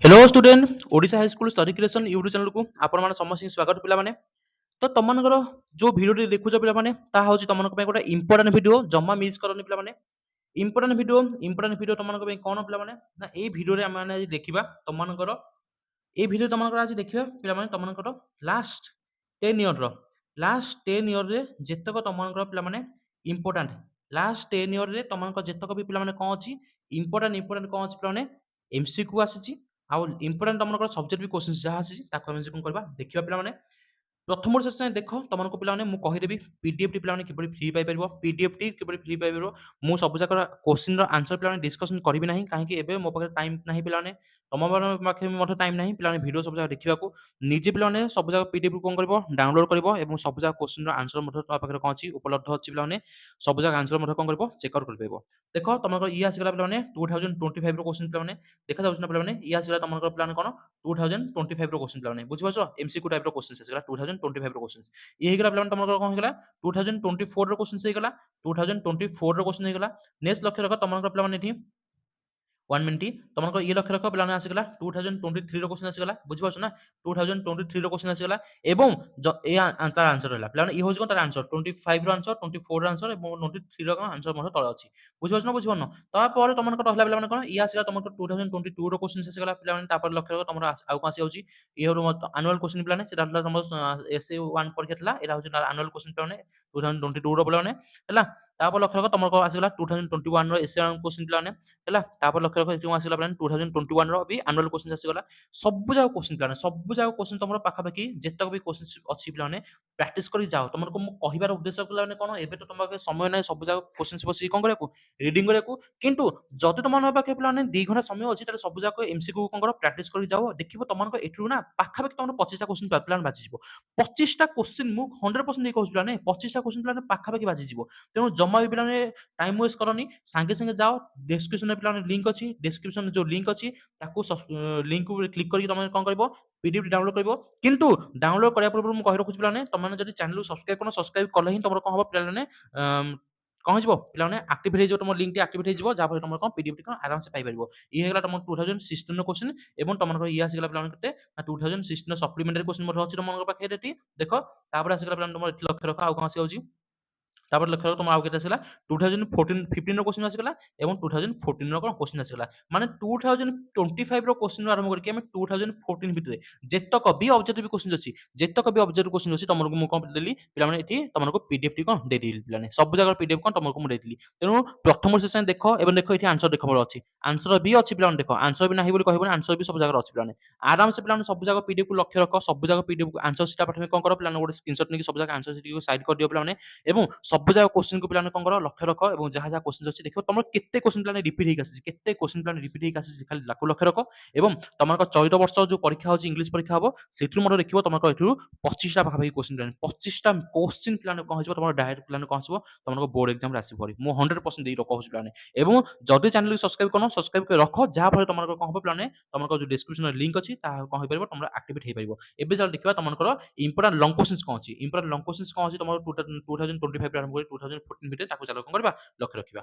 Hello student Odisha high school study creation YouTube channel को आपण माने समस्त स्वागत पिला माने तो तुम मानकर जो वीडियो देखुछ पिला माने ता होची तुम मानक पे गोटे इंपोर्टेंट वीडियो जम्मा मिस करनी पिला माने इंपोर्टेंट वीडियो तुम मानक पे कोन पिला माने ना ए वीडियो रे हम माने आज देखिबा तुम मानकर ए वीडियो तुम मानकर आज देखिबा पिला माने तुम मानकर लास्ट 10 ईयर रो लास्ट 10 ईयर रे जेतक तुम मानकर पिला माने इंपोर्टेंट लास्ट 10 ईयर रे तुम मानकर जेतक भी पिला माने कोन अछि इंपोर्टेंट कोन अछि पिला माने एमसीक्यू आसीची आउ इंपोर्टेंट तुम मानकर सब्जेक्ट भी क्वेश्चन जहा आसीची ताको हम जे कोन करबा देखिबा पिला माने प्रथम सेशन देख तुमको पे मुझे पीडीएफ टी पे कि फ्री पाइपर पीडीएफ टी कि फ्री पाइपर मुझ सब जगह क्वेश्चन आंसर पे डिस्कसन करी ना कहीं मो पाखे टाइम ना पे तुम पाखे टाइम ना पे भिडियो सब जगह देखा निजे पे सब जगह पीडीएफ कौन कर डाउनलोड कर सब जगह क्वेश्चन आंसर पाखे कौन अच्छी उपलब्ध अच्छी पे सब जगह आंसर कौन कर चेकआउट कर देख तुम ये आसगला पे 2025 क्वेश्चन पे देखा जाऊँ पे ये आसगला तुम पे कौन 2025 क्वेश्चन पे बुझीपार एमसीक्यू टाइप क्वेश्चन आसगला 2025 क्वेश्चन ये हेगला प्लान तुमको कौन हेगला 2024 क्वेश्चन हेगला 2024 क्वेश्चन हेगला नेक्स्ट लक्ष्य रख तुमको प्लान एठी 1 मिनिट तुमको ये लक्ष्य रख प्लान आसगला 2023 रो क्वेश्चन आसगला बुझिपाछ ना 2023 रो क्वेश्चन आसगला एवं ए तार आंसर रहला प्लान ये होज तार आंसर 25 रो आंसर 24 रो आंसर एवं 23 रो आंसर मो तळे अछि बुझिपाछ ना बुझिपानो तापर तुमको रहला प्लान कोन ये आसगला तुमको 2022 रो क्वेश्चन आसगला प्लान तापर लक्ष्य रख तुमरो आउ कोन आसी होची ये रो एनुअल क्वेश्चन प्लान सेटा रहला तुमरो एसए 1 परीक्षा थला एटा होची एनुअल क्वेश्चन प्लान 2022 रो प्लान हैला तापर लक्ष्य रख तुमको आसगला 2021 रो एसए 1 क्वेश्चन प्लान हैला तापर लक्ष्य रख एठी आसगला प्लान 2021 रो भी एनुअल क्वेश्चन आसगला सब जाक क्वेश्चन तुमरो पाखा पाखी जेतक भी क्वेश्चन अछि प्लान प्रैक्टिस करी जाओ तुमको मु कहिबार उद्देश्य प्लान कोन एबे तो तुम पाखे समय नै सब जाक क्वेश्चन बसी कोन करयाकू रीडिंग करयाकू किंतु जदि तुम पाखे प्लान 2 घंटा समय अछि ताले सब जाक एमसीक्यू कोन करो प्रैक्टिस करी जाओ देखिबो तुमको एठु ना पाखा पाखी तुमरो 25 टा क्वेश्चन प्लान बाजी जिवो 25 टा क्वेश्चन मु 100% नहीं कहू प्लान 25 टा क्वेश्चन प्लान पाखा पाखी बाजी जिवो तेनु जम्मा भी प्लान टाइम वेस्ट करनी संगे संगे जाओ डिस्क्रिप्शन में प्लान लिंक अछि डिस्क्रिप्शन जो लिंक अछि ताकू लिंक को क्लिक करके तुम कोन करबो पीडीएफ डाउनलोड करबो किंतु डाउनलोड करया पूर्व मु कहि रखुछ प्लान तुम जदि चैनल सब्सक्राइब करनो सब्सक्राइब कले ही तुमरो कोन हो प्लान कौन हो पे आक्टिवेट हो तुम लिंक आक्टिवेट हो जहाँ तुम कौन पीडीएफ कौन आराम से पाइपर ये होगा तुम 2016 क्वेश्चन एवं तुम ये आसगला प्लान के 2016 सप्लीमेंटरी क्वेश्चन अच्छी तुम पाखे देख तापर आसगला प्लान तुम लक्ष्य रख आउ कौन आसी तापर लक्ष्य रख तुम आउ केते आसगला 2015 रो क्वेश्चन आसगला एवं 2014 रो क्वेश्चन आसगला माने 2025 रो क्वेश्चन आरंभ करके हम 2014 भितरे जेतक भी ऑब्जेक्टिव क्वेश्चन अछि जेतक भी ऑब्जेक्टिव क्वेश्चन अछि तुमको मु कोन देली पिला माने एठी तुमको पीडीएफ टी कोन दे देली पिला ने सब जगह पीडीएफ कोन तुमको मु देली तेनु प्रथम सेशन देखो एवं देखो एठी आंसर देखो अछि आंसर भी अछि पिला देखो आंसर भी नाही बोली कहबो आंसर भी सब जगह अछि पिला आराम से पिला सब जगह पीडीएफ को लक्ष्य रख सब जगह पीडीएफ आंसर सीटा पाठमे कोन करो पिला गोटे स्क्रीनशॉट नेकी सब जगह आंसर सीट को साइड कर दियो पिला एवं सब जगह क्वेश्चन को पिलाने कौन करो लक्ष्य रख और जहाँ जहाँ क्वेश्चन अच्छी देखो तुम केते क्वेश्चन प्लान रिपीट होकर आसी केते क्वेश्चन प्लान रिपीट होकर आसी खाली लाको लक्ष्य रख एवं तुम चलित वर्ष जो परीक्षा होची इंग्लिश परीक्षा हम से देखिए तुम एठू 25 टा पाखापाखि क्वेश्चन प्लान 25 टा क्वेश्चन प्लान कौन हो तुम डायरेक्ट प्लान कौन हो तुम बोर्ड एग्जाम आसी पड़ी मु 100% दे कहूँ प्लान एवं जदि चैनल सब्सक्राइब कर सब्सक्राइब कर रख जहाँ तुम कौन हो प्लान तुम जो डिस्क्रिप्शन लिंक अच्छी कौन हो पार तुम आक्टिवेट हो पार एवं चल देखा तुम इंपोर्टेंट लंग क्वेश्चन कौन अच्छी इंपोर्टेंट लंग क्वेश्चन कौन अच्छी तुम 2025 आरंभ कर 2014 भितर चलो कौन करबा लक्ष्य रखिबा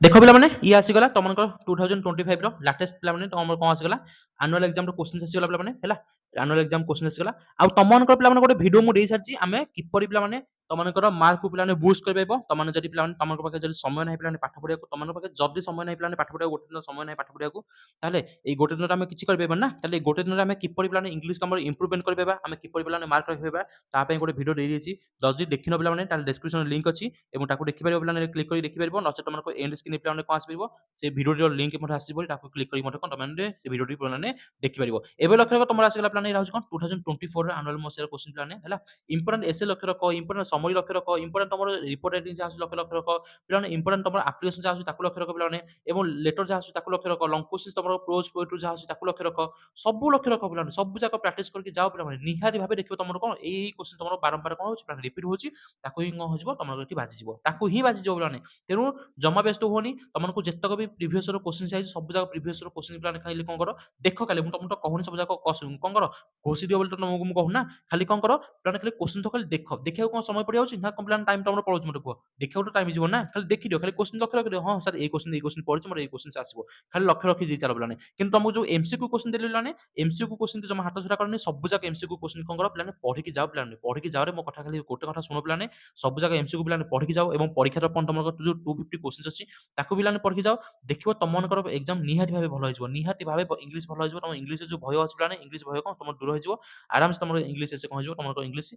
देख पिला माने ये आसीगला तुमको 2025 रो लेटेस्ट पिला माने तुम कौन आसीगला एनुअल एग्जाम रो क्वेश्चन आसीगला पिला माने हैला एनुअल एग्जाम क्वेश्चन आसीगला आ तुमको पिला माने गोटे वीडियो मु दे सारची आमे किपरि पिला माने तुमको मार्क को पिला माने बूस्ट करबेबो तुमने जदि पिला माने तुमको पाके जदि समय नाही पिला माने पाठ पढिया को तुमको पाके जदि समय नाही पिला माने पाठ पढिया गोटे दिन समय नाही पाठ पढिया को ताले ए गोटे दिन आमे किछि करबेबो ना ताले गोटे दिन आमे किपरि पिला माने इंग्लिश हमर इंप्रूवमेंट करबेबा आमे किपरि पिला माने मार्क रखबेबा ता पे गोटे वीडियो दे देछि जदि देखिनो पिला माने ताले डिस्क्रिप्शन लिंक अछि एवं ताको देखि परिबो पिला माने क्लिक करि देखि परिबो नचे तुमको एंड स्क्रीन पिला माने कोन आसी परिबो से वीडियो लिंक मते आसी पड़ी ताको क्लिक करी मते कोन तुमने से वीडियो पिला माने देखि परिबो एबे लक्ष्य रख तुमरा आसीगला प्लान रहउछ कोन 2024 रो एनुअल मोसेर क्वेश्चन प्लान हैला इंपोर्टेंट एसे लक्ष्य रख इंपोर्टेंट समरी लक्ष्य रख इंपोर्टेंट तुमरो रिपोर्ट राइटिंग जा आसी लक्ष्य रख पिला इंपोर्टेंट तुमरो एप्लीकेशन जा आसी ताको लक्ष्य रख पिला एवं लेटर जा आसी ताको लक्ष्य रख लॉन्ग क्वेश्चन तुमरो प्रोज पोएट्री जा आसी ताको लक्ष्य रख सब लक्ष्य रख पिला सब जाक प्रैक्टिस करके जाओ पिला निहारी भाबे देखिबो तुमरो कोन एई क्वेश्चन तुमरो बारंबार कोन होची प्लान रिपीट होची ताको ही कोन होजिबो तुमरो एठी बाजी जिवो ताको ही बाजी जिवो पिला तेनु जमा व्यस्त होनी तुमको जितक भी प्रीवियस रो क्वेश्चन चाहिए सब जगह प्रीवियस रो क्वेश्चन प्लान खाली कौन करो देख खाली मुझे तुमको कहूनी सब जगह कौन करो घोषी दियो बोले तुमको कहूँ ना खाली कौन करो प्लान खाली क्वेश्चन तो खाली देख देखा कौन समय ପଡି ଯାଉଛି ନା କଣ ପିଲାମାନେ ଟାଇମ୍ ତମର ପଳଉଛି ମତେ କୁହ? ଦେଖିବାକୁ ତ ଟାଇମ୍ ଯିବ ନା, ଖାଲି ଦେଖିଦିଅ, ଖାଲି କୋଶ୍ଚିନ୍ ଲକ୍ଷ୍ୟ ରଖିଦିଅ, ହଁ ସାର୍ ଏଇ କୋଶ୍ଚିନ୍ ପଡିଛି, ମୋର ଏଇ କୋଶ୍ଚିନ୍ ଆସିବ। ଖାଲି ଲକ୍ଷ୍ୟ ରଖି ଦେଇ ଚାଲ ପିଲାମାନେ। କିନ୍ତୁ ତମକୁ ଯୋଉ MCQ କୋଶ୍ଚିନ୍ ଦେଲି ପିଲାମାନେ, MCQ କୋଶ୍ଚିନ୍ ଜମା ହାତ ଛଡା କରନି, ସବୁ ଯାକ MCQ କୋଶ୍ଚିନ୍ କଣ କର ପିଲାମାନେ ପଢିକି ଯାଅ ପିଲାମାନେ, ପଢିକି ଯାଅରେ ମୋ କଥା ଖାଲି ଗୋଟେ କଥା ଶୁଣ ପିଲାମାନେ, ସବୁ ଯାକ MCQ ପିଲାମାନେ ପଢିକି ଯାଅ ଏବଂ ପରୀକ୍ଷାର ତମର ଯୋଉ 250 କୋଶ୍ଚିନ୍ ଅଛି ତାକୁ ପିଲାମାନେ ପଢିକି ଯାଅ। ଦେଖିବ ତମମାନଙ୍କର ଏକ୍ସାମ ନିହାତି ଭାବେ ଭଲ ହେଇଯିବ, ନିହାତି ଭାବେ ଇଂଲିଶ ଭଲ ହେଇଯିବ। ତମ ଇଂଲିଶରେ ଯୋଉ ଭୟ ଅଛି ପିଲାମାନେ, ଇଂଲିଶ ଭୟ କଣ ତମର ଦୂର ହେଇଯିବ। ଆରାମସେ ତମର ଇଂଲିଶ ଏସେ କଣ ହେଇଯିବ, ତମର ଇଂଲିଶ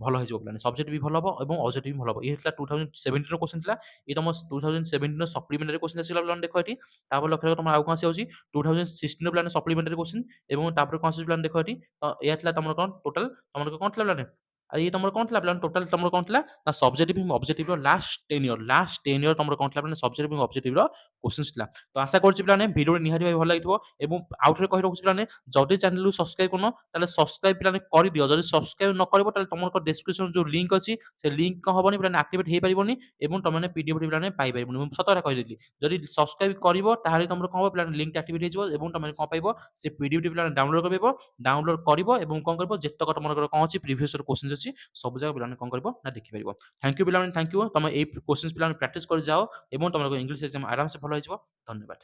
ଭଲ ହେଇଯିବ ପିଲାମାନେ। ସବଜେକ୍ଟ ବି ଭଲ ହବ ଏବଂ ଅବଜେକ୍ଟିଭ ବି ଭଲ ହବ। ଇଏ ଥିଲା 2017 ର କୋଶ୍ଚିନ୍ ଥିଲା। ଇଏ ତମ 2017 ର ସପ୍ଲିମେଣ୍ଟାରୀ କୋଶ୍ଚିନ୍ ଆସିଲା ପିଲାମାନେ ଦେଖ ଏଠି। ତାପରେ ଲକ୍ଷ୍ୟ ରଖ ତମର ଆଉ କଣ ଆସିଯାଉଛି 2016 ର ପିଲାମାନେ ସପ୍ଲିମେଣ୍ଟାରୀ କୋଶ୍ଚିନ୍ ଏବଂ ତାପରେ କଣ ଆସୁଛି ପିଲାମାନେ ଦେଖ ଏଠି। ତ ଏୟା ଥିଲା ତମର କଣ ଟୋଟାଲ ତମର କଣ ଥିଲା ପିଲାମାନେ? ଆଉ ଇଏ ତମର କଣ ଥିଲା ପିଲାମାନେ ଟୋଟାଲ ତମର କଣ ଥିଲା ନା ସବଜେକ୍ଟିଭ ଏବଂ ଅବଜେକ୍ଟିଭ ର ଲାଷ୍ଟ 10 ଇୟର ତମର କଣ ଥିଲା ପିଲାମାନେ ସବଜେକ୍ଟିଭ ଏବଂ ଅବଜେକ୍ଟିଭ ର କୋଶ୍ଚିନ୍ସ ଥିଲା। ତ ଆଶା କରୁଛି ପିଲାମାନେ ଭିଡ଼ିଓ ନିହାତି ଭାବେ ଭଲ ଲାଗିଥିବ ଏବଂ ଆଉ ଥରେ କହି ରଖୁଛି ପିଲାମାନେ, ଯଦି ଚ୍ୟାନେଲକୁ ସବସ୍କ୍ରାଇବ କରିନ ତାହେଲେ ସବସ୍କ୍ରାଇବ ପିଲାମାନେ କରିଦିଅ। ଯଦି ସବସ୍କ୍ରାଇବ ନ କରିବ ତାହେଲେ ତମର ଡେସକ୍ରିପସନ ଯୋଉ ଲିଙ୍କ ଅଛି ସେ ଲିଙ୍କ କଣ ହବନି ପିଲାମାନେ ଆକ୍ଟିଭେଟ ହେଇପାରିବନି ଏବଂ ତମେ PDF ପିଲାମାନେ ପାଇପାରିବନି। ମୁଁ ସତ କଥା କହିଦେଲି। ଯଦି ସବସ୍କ୍ରାଇବ କରିବ ତାହେଲେ ତମର କଣ ହବ ପିଲାମାନେ ଲିଙ୍କଟା ଆକ୍ଟିଭେଟ ହେଇଯିବ ଏବଂ ତମେ କଣ ପାଇବ ସେ PDF ପିଲାମାନେ ଡାଉନଲୋଡ କରିବ, ଡାଉନଲୋଡ କରିବ ଏବଂ କଣ କରିବ ଯେତେକ ତମର କଣ ଅଛି ପ୍ରିଭିୟସ ର କୋଶ୍ଚିନ୍ ଅଛି ସବୁ ଜାକ ପିଲାମାନେ କଣ କରିବ ନା ଦେଖିପାରିବ। ଥ୍ୟାଙ୍କ ୟୁ ପିଲାମାନେ, ଥ୍ୟାଙ୍କ ୟୁ। ତମେ ଏଇ କୋଶ୍ଚିନ୍ସ ପିଲାମାନେ ପ୍ରାକ୍ଟିସ କରି ଯାଅ ଏବଂ ତମର ଇଂଲିଶ ଏକ୍ସାମ ଆରାମସେ ଭଲ ହେଇଯିବ। ଧନ୍ୟବାଦ।